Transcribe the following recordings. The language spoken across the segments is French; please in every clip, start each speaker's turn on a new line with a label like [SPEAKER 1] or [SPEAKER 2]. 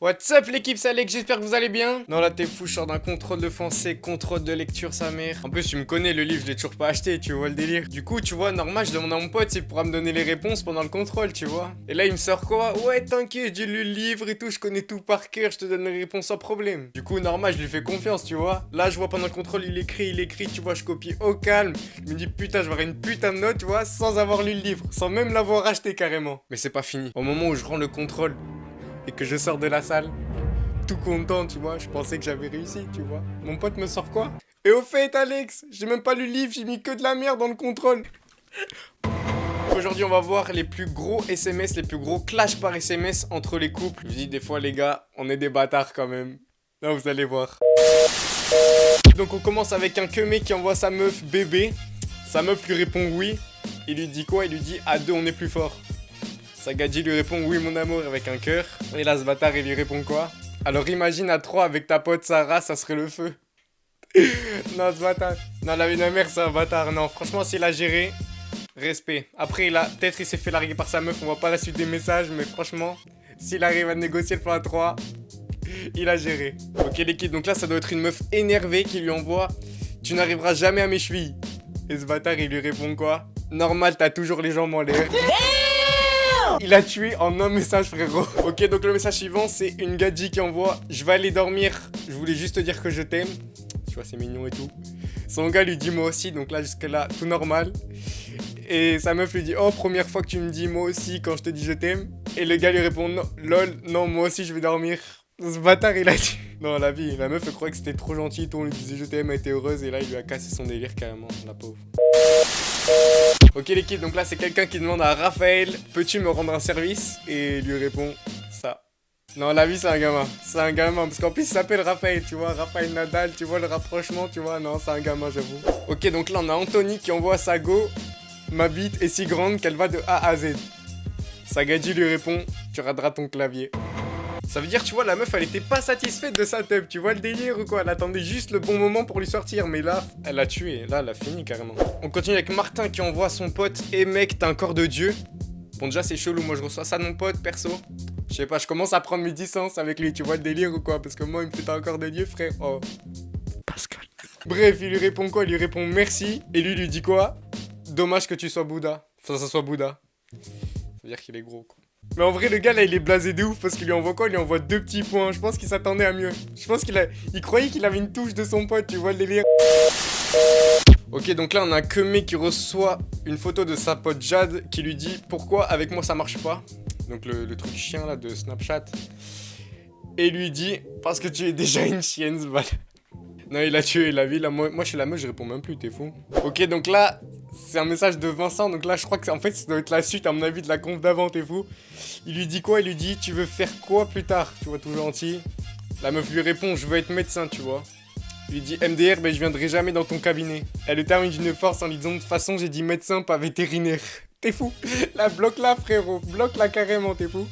[SPEAKER 1] What's up l'équipe, c'est Alex, j'espère que vous allez bien. Non là t'es fou, je sors d'un contrôle de français, contrôle de lecture sa mère. En plus tu me connais, le livre je l'ai toujours pas acheté, tu vois le délire. Du coup tu vois, normal je demande à mon pote s'il pourra me donner les réponses pendant le contrôle, tu vois. Et là il me sort quoi? Ouais t'inquiète, j'ai lu le livre et tout, je connais tout par cœur, je te donne les réponses sans problème. Du coup normal je lui fais confiance, tu vois. Là je vois pendant le contrôle il écrit, tu vois, je copie au calme. Je me dis putain je vais avoir une putain de note, tu vois, sans avoir lu le livre, sans même l'avoir acheté carrément. Mais c'est pas fini. Au moment où je rends le contrôle et que je sors de la salle, tout content, tu vois, je pensais que j'avais réussi, tu vois. Mon pote me sort quoi? Et au fait, Alex, j'ai même pas lu le livre, j'ai mis que de la merde dans le contrôle. Aujourd'hui, on va voir les plus gros SMS, les plus gros clashs par SMS entre les couples. Je dis des fois, les gars, on est des bâtards quand même. Là, vous allez voir. Donc, on commence avec un queumé qui envoie sa meuf bébé. Sa meuf lui répond oui. Il lui dit quoi? Il lui dit à deux, on est plus fort. Sa gadji lui répond oui, mon amour, avec un cœur. Et là, ce bâtard, il lui répond quoi? Alors imagine à 3 avec ta pote Sarah, ça serait le feu. Non, ce bâtard. Non, la vie de ma mère, c'est un bâtard. Non, franchement, s'il a géré, respect. Après, peut-être il s'est fait larguer par sa meuf, on voit pas la suite des messages, mais franchement, s'il arrive à négocier le plan à 3, il a géré. Ok, l'équipe, donc là, ça doit être une meuf énervée qui lui envoie tu n'arriveras jamais à mes chevilles. Et ce bâtard, il lui répond quoi? Normal, t'as toujours les jambes en l'air. Il a tué en un message, frérot. Ok, donc le message suivant, c'est une gadji qui envoie je vais aller dormir, je voulais juste te dire que je t'aime. Tu vois, c'est mignon et tout. Son gars lui dit moi aussi, donc là, jusque-là, tout normal. Et sa meuf lui dit oh, première fois que tu me dis moi aussi quand je te dis je t'aime. Et le gars lui répond non, lol, non, moi aussi je vais dormir. Ce bâtard, il a dit. Non, la vie, la meuf, elle croyait que c'était trop gentil, tout on lui disait je t'aime, elle était heureuse, et là, il lui a cassé son délire carrément, la pauvre. Ok l'équipe, donc là c'est quelqu'un qui demande à Raphaël peux-tu me rendre un service? Et il lui répond ça. Non, la vie c'est un gamin, parce qu'en plus il s'appelle Raphaël, tu vois, Raphaël Nadal, tu vois le rapprochement, tu vois, non c'est un gamin j'avoue. Ok, donc là on a Anthony qui envoie sa go ma bite est si grande qu'elle va de A à Z. Sa gadji lui répond tu rateras ton clavier. Ça veut dire, tu vois, la meuf, elle était pas satisfaite de sa teub, tu vois le délire ou quoi? Elle attendait juste le bon moment pour lui sortir, mais là, elle l'a tué, là, elle a fini carrément. On continue avec Martin qui envoie son pote et mec, t'as un corps de dieu. Bon, déjà, c'est chelou, moi je reçois ça de mon pote, perso. Je sais pas, je commence à prendre mes distances avec lui, tu vois le délire ou quoi? Parce que moi, il me fait un corps de dieu, frère. Oh. Pascal. Bref, il lui répond quoi? Il lui répond merci, et lui dit quoi? Dommage que tu sois Bouddha. Enfin, ça soit Bouddha. Ça veut dire qu'il est gros, quoi. Mais en vrai, le gars là il est blasé de ouf parce qu'il lui envoie quoi? Il lui envoie 2 petits points. Je pense qu'il s'attendait à mieux. Je pense il croyait qu'il avait une touche de son pote, tu vois le délire. Ok, donc là on a Kemé qui reçoit une photo de sa pote Jade qui lui dit pourquoi avec moi ça marche pas. Donc le truc chien là de Snapchat. Et il lui dit parce que tu es déjà une chienne, ce bâtard. Non, il a tué la vie. Là, moi, je suis la meuf, je réponds même plus, t'es fou. Ok, donc là, c'est un message de Vincent. Donc là, je crois que en fait, ça doit être la suite, à mon avis, de la conf d'avant, t'es fou. Il lui dit quoi? Il lui dit tu veux faire quoi plus tard? Tu vois, tout gentil. La meuf lui répond je veux être médecin, tu vois. Il lui dit MDR, ben je viendrai jamais dans ton cabinet. Elle le termine d'une force en lui disant de toute façon, j'ai dit médecin, pas vétérinaire. T'es fou. La bloque là, frérot. Bloque là carrément, t'es fou.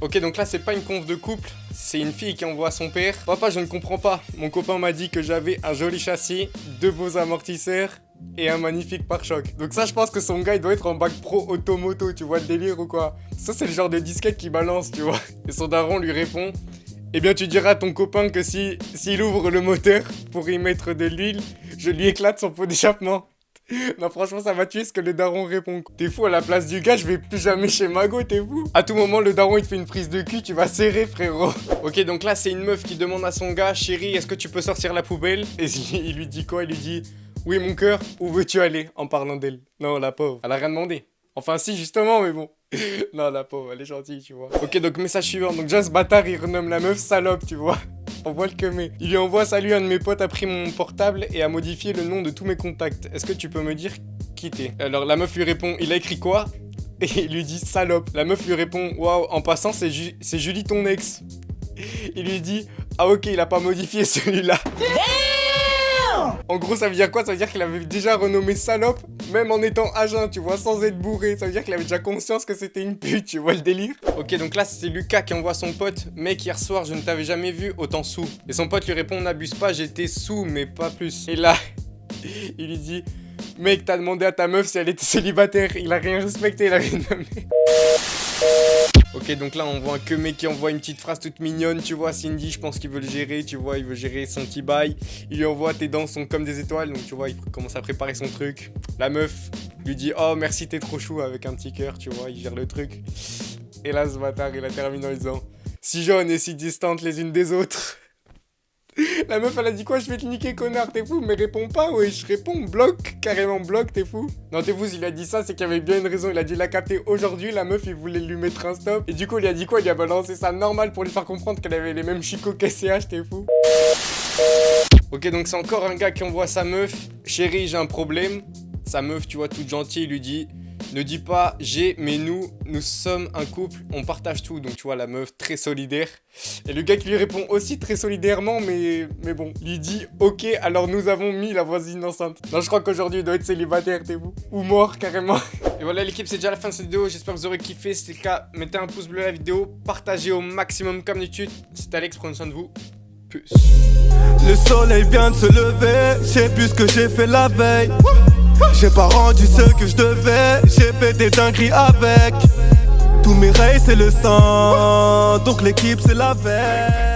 [SPEAKER 1] Ok, donc là, c'est pas une conf de couple, c'est une fille qui envoie à son père. Papa, je ne comprends pas. Mon copain m'a dit que j'avais un joli châssis, 2 beaux amortisseurs et un magnifique pare-choc. Donc ça, je pense que son gars, il doit être en bac pro automoto, tu vois le délire ou quoi? Ça, c'est le genre de disquette qui balance, tu vois. Et son daron lui répond eh bien, tu diras à ton copain que s'il ouvre le moteur pour y mettre de l'huile, je lui éclate son pot d'échappement. Non, franchement, ça m'a tué ce que le daron répond. T'es fou, à la place du gars, je vais plus jamais chez Mago, t'es fou. À tout moment, le daron, il te fait une prise de cul, tu vas serrer, frérot. Ok, donc là, c'est une meuf qui demande à son gars, chérie, est-ce que tu peux sortir la poubelle? Et il lui dit quoi? Il lui dit, oui, mon cœur, où veux-tu aller? En parlant d'elle. Non, la pauvre, elle a rien demandé. Enfin, si, justement, mais bon. Non, la pauvre, elle est gentille, tu vois. Ok, donc message suivant. Donc, déjà, ce bâtard, il renomme la meuf salope, tu vois. On voit le Kemé. Il lui envoie salut, un de mes potes a pris mon portable et a modifié le nom de tous mes contacts. Est-ce que tu peux me dire qui t'es? Alors la meuf lui répond il a écrit quoi? Et il lui dit salope. La meuf lui répond waouh, en passant c'est Julie ton ex. Il lui dit ah ok, il a pas modifié celui-là. En gros, ça veut dire quoi? Ça veut dire qu'il avait déjà renommé salope, même en étant à jeun, tu vois, sans être bourré. Ça veut dire qu'il avait déjà conscience que c'était une pute, tu vois le délire? Ok, donc là, c'est Lucas qui envoie son pote. Mec, hier soir, je ne t'avais jamais vu autant sous. Et son pote lui répond, n'abuse pas, j'étais sous, mais pas plus. Et là, il lui dit, mec, t'as demandé à ta meuf si elle était célibataire. Il a rien respecté, il avait nommé. Ok, donc là on voit un que mec qui envoie une petite phrase toute mignonne, tu vois. Cindy, je pense qu'il veut le gérer, tu vois, il veut gérer son petit bail. Il lui envoie tes dents sont comme des étoiles, donc tu vois, il commence à préparer son truc. La meuf lui dit oh merci t'es trop chou avec un petit cœur, tu vois, il gère le truc. Et là ce bâtard il a terminé en disant si jaunes et si distantes les unes des autres. La meuf elle a dit quoi, je vais te niquer connard, t'es fou, mais réponds pas, ouais, je réponds, bloque, carrément bloque, t'es fou. Non t'es fou, s'il a dit ça c'est qu'il y avait bien une raison, il a dû la capter aujourd'hui, la meuf il voulait lui mettre un stop. Et du coup il a dit quoi, il a balancé ça normal pour lui faire comprendre qu'elle avait les mêmes chicots qu'SCH, t'es fou. Ok donc c'est encore un gars qui envoie sa meuf, chérie j'ai un problème. Sa meuf tu vois toute gentille il lui dit ne dis pas j'ai mais nous sommes un couple, on partage tout. Donc tu vois la meuf très solidaire. Et le gars qui lui répond aussi très solidairement mais bon, lui dit ok alors nous avons mis la voisine enceinte. Non je crois qu'aujourd'hui il doit être célibataire t'es vous. Ou mort carrément. Et voilà l'équipe c'est déjà la fin de cette vidéo, j'espère que vous aurez kiffé. Si c'est le cas mettez un pouce bleu à la vidéo, partagez au maximum comme d'habitude. C'était Alex, prenez soin de vous. Peace.
[SPEAKER 2] Le soleil vient de se lever, je sais plus ce que j'ai fait la veille. J'ai pas rendu ce que je devais, j'ai fait des dingueries avec. Tous mes rails c'est le sang, donc l'équipe c'est la veille.